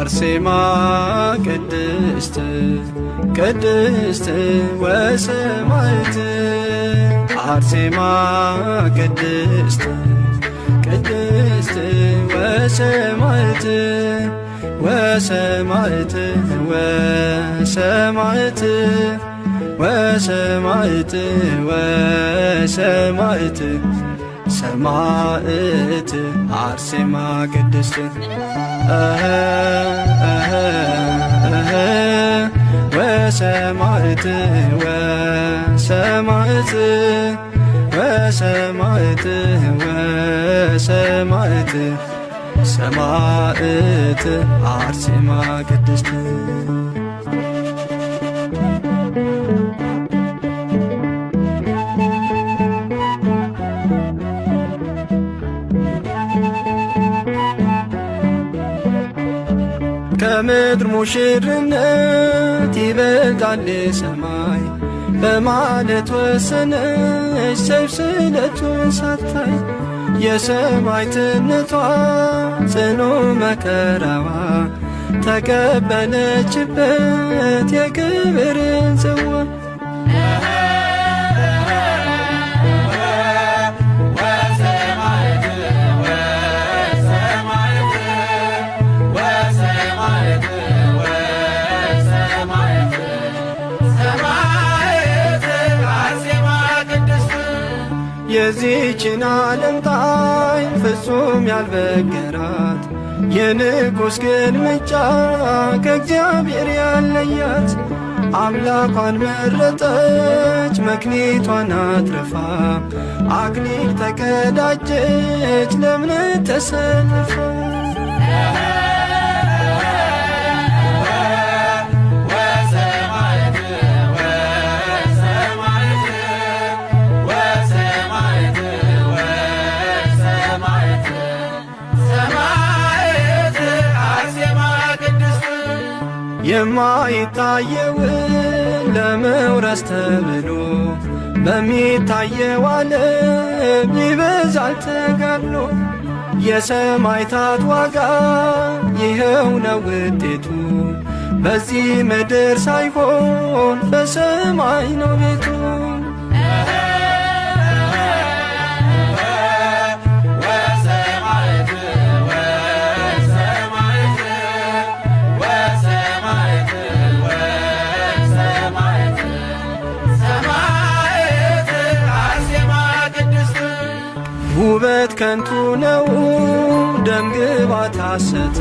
አርሴማ ቅድስት ቅድስት ወሰማዕት አርሴማ ቅድስት ቅድስት ወሰማዕት ወሰማዕት ወሰማዕት ወሰማዕት ወሰማዕት ሰማዕት አርሴማ ቅድስት ወሰማዕት ወሰማዕት ወሰማዕት ወሰማዕት ሰማዕት አርሴማ ቅድስት ከምድር ሙሽርነት ይበልጣል ሰማይ በማለት ወሰነች ሰይፍ ስለቱን ሳታይ የሰማዕትነቷ ጽኑ መከራዋ ተቀበለችበት የክብርን ጽዋ የዚችን ዓለም ጣዕም ፍጹም ያልበገራት የንጉሥ ግልምጫ ከእግዚአብሔር ያለያት አምላኳን መረጠች መክሊቷን አትርፋ አክሊል ተቀዳጀች ለእምነት ተሰልፋ የማይታየውን ለመውረስ ተብሎ በሚታየው ዓለም ይበዛል ተጋድሎ የሰማዕታት ዋጋ ይኸው ነው ውጤቱ በዚህ ምድር ሳይሆን በሰማይ ነው ቤቱ ውበት ከንቱ ነው ደም ግባት ሐሰት